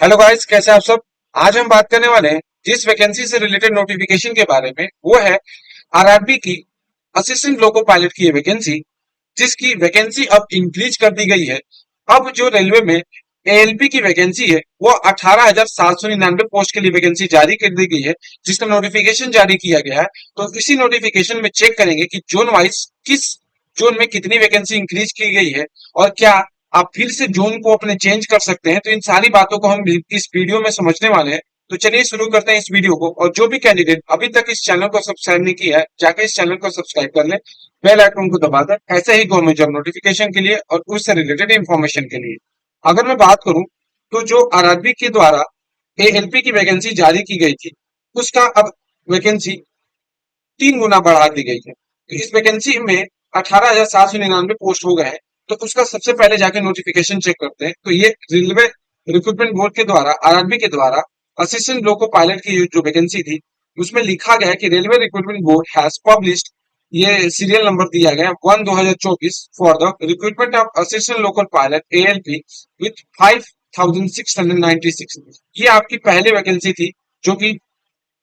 Hello guys, कैसे आप सब। आज हम बात करने वाले हैं जिस वैकेंसी से रिलेटेड नोटिफिकेशन के बारे में। वो है आरआरबी की असिस्टेंट लोको पायलट की वैकेंसी, जिसकी वैकेंसी अब इंक्रीज कर दी गई है। अब जो रेलवे में एएलपी की वैकेंसी है वो 18,799 पोस्ट के लिए वैकेंसी जारी कर दी गई है, जिसका नोटिफिकेशन जारी किया गया है। तो इसी नोटिफिकेशन में चेक करेंगे कि जोन वाइज किस जोन में कितनी वैकेंसी इंक्रीज की गई है और क्या आप फिर से जोन को अपने चेंज कर सकते हैं। तो इन सारी बातों को हम इस वीडियो में समझने वाले हैं। तो चलिए शुरू करते हैं इस वीडियो को। और जो भी कैंडिडेट अभी तक इस चैनल को सब्सक्राइब नहीं किया है, जाकर इस चैनल को सब्सक्राइब कर ले, बेल आइकन को दबा दें, ऐसे ही गवर्नमेंट जॉब नोटिफिकेशन के लिए और उससे रिलेटेड इंफॉर्मेशन के लिए। अगर मैं बात करूं तो जो आरआरबी के द्वारा एएलपी की वैकेंसी जारी की गई थी, उसका अब वैकेंसी 3 गुना बढ़ा दी गई है। तो इस वैकेंसी में 18,799 पोस्ट हो गए हैं। तो उसका सबसे पहले जाके नोटिफिकेशन चेक करते हैं। तो ये रेलवे रिक्रूटमेंट बोर्ड के द्वारा, आरआरबी के द्वारा असिस्टेंट लोको पायलट की जो वैकेंसी थी, उसमें लिखा गया है कि railway recruitment board has published, ये सीरियल नंबर दिया गया 1/2024 for the recruitment of assistant local pilot ALP with 5,696। ये आपकी पहली वैकेंसी थी जो कि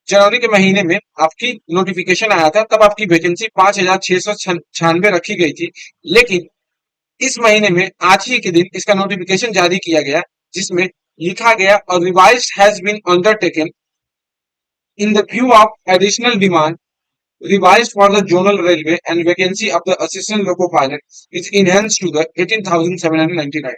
जनवरी के महीने में आपकी नोटिफिकेशन आया था। तब आपकी वैकेंसी 5,696 रखी गई थी। लेकिन इस महीने में आज ही के दिन इसका नोटिफिकेशन जारी किया गया, जिसमें लिखा गया और revise has been undertaken in the view of additional demand revised for the zonal railway and vacancy of the assistant loco pilot is enhanced to the 18,799।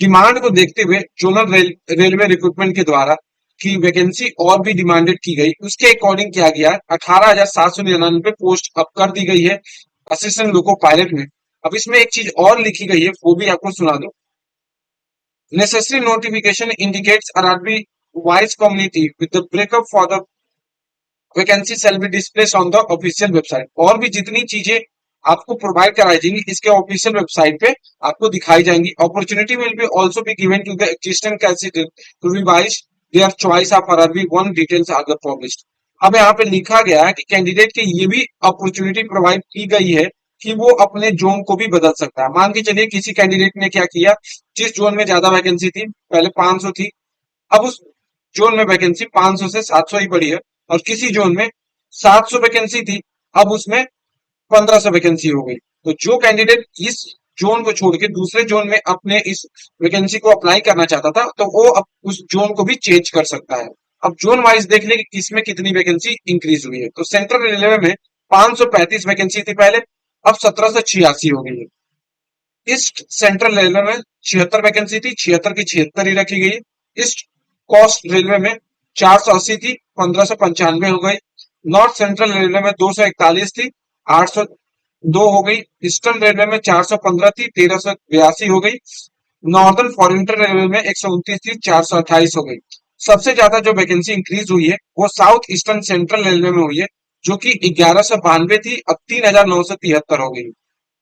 Demand को देखते हुए जोनल रेलवे रिक्रूटमेंट के द्वारा की वैकेंसी और भी demanded की गई। उसके अकॉर्डिंग किया गया 18,799 पोस्ट अब कर दी गई है असिस्टेंट लोको पायलट में। अब इसमें एक चीज और लिखी गई है, वो भी आपको सुना दो। Necessary notification indicates RRB wise community with the breakup for the vacancy shall be displace on the official website. और भी जितनी चीजें आपको प्रोवाइड कराई जाएंगी इसके ऑफिशियल वेबसाइट पे आपको दिखाई जाएंगी। Opportunity will be also be given to the existing candidate to revise their choice of RRB one details are published. अब यहाँ पे लिखा गया है कि कैंडिडेट के ये भी अपॉर्चुनिटी प्रोवाइड की गई है कि वो अपने जोन को भी बदल सकता है। मान के चलिए किसी कैंडिडेट ने क्या किया, जिस जोन में ज्यादा वैकेंसी थी, पहले 500 थी, अब उस जोन में वैकेंसी 500 से 700 ही बढ़ी है। और किसी जोन में 700 वैकेंसी थी, अब उसमें 1500 वैकेंसी हो गई। तो जो कैंडिडेट इस जोन को छोड़ के दूसरे जोन में अपने इस वैकेंसी को अप्लाई करना चाहता था, तो वो अब उस जोन को भी चेंज कर सकता है। अब जोन वाइज देख ले कि किसमें कितनी वैकेंसी इंक्रीज हुई है। तो सेंट्रल रेलवे में 535 वैकेंसी थी पहले, अब 1786 हो गई है। ईस्ट सेंट्रल रेलवे में 76 वैकेंसी थी, 76 की 76 ही रखी गई। ईस्ट कोस्ट रेलवे में 480 थी, 1595 हो गई। नॉर्थ सेंट्रल रेलवे में 241 थी, 802 हो गई। ईस्टर्न रेलवे में 415 थी, 1382 हो गई। नॉर्दर्न फॉरेंटर रेलवे में 129 थी, 428 हो गई। सबसे ज्यादा जो वैकेंसी इंक्रीज हुई है वो साउथ ईस्टर्न सेंट्रल रेलवे में हुई है, जो कि 1192 थी, अब 3,973 हो गई।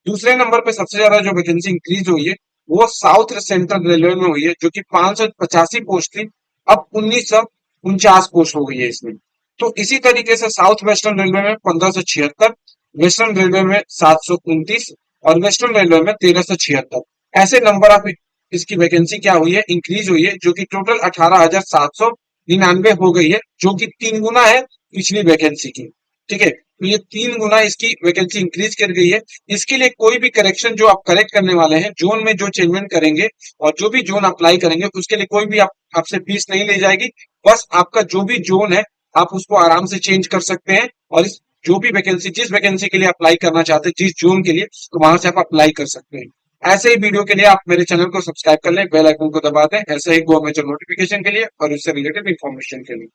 दूसरे नंबर पे सबसे ज्यादा जो वैकेंसी इंक्रीज हुई है वो साउथ सेंट्रल रेलवे में हुई है, जो कि 585 पोस्ट थी, अब 1949 पोस्ट हो गई है इसमें। तो इसी तरीके से साउथ वेस्टर्न रेलवे में 1576, वेस्टर्न रेलवे में 729 और वेस्टर्न रेलवे में 1376। ऐसे नंबर ऑफ इसकी वैकेंसी क्या हुई है, इंक्रीज हुई है, जो कि टोटल 18,799 हो गई है, जो कि 3 गुना है पिछली वैकेंसी की। ठीक है, तो ये 3 गुना इसकी वैकेंसी इंक्रीज कर गई है। इसके लिए कोई भी करेक्शन जो आप करेक्ट करने वाले हैं, जोन में जो चेंजमेंट करेंगे और जो भी जोन अप्लाई करेंगे, उसके लिए कोई भी आपसे फीस नहीं ली जाएगी। बस आपका जो भी जोन है आप उसको आराम से चेंज कर सकते हैं और इस जो भी वैकेंसी, जिस वैकेंसी के लिए अप्लाई करना चाहते हैं, जिस जोन के लिए, तो वहां से आप अप्लाई कर सकते हैं। ऐसे ही वीडियो के लिए आप मेरे चैनल को सब्सक्राइब कर लें, बेल आइकन को दबा दें, ऐसे ही गवर्नमेंट नोटिफिकेशन के लिए और उससे रिलेटेड इंफॉर्मेशन के लिए।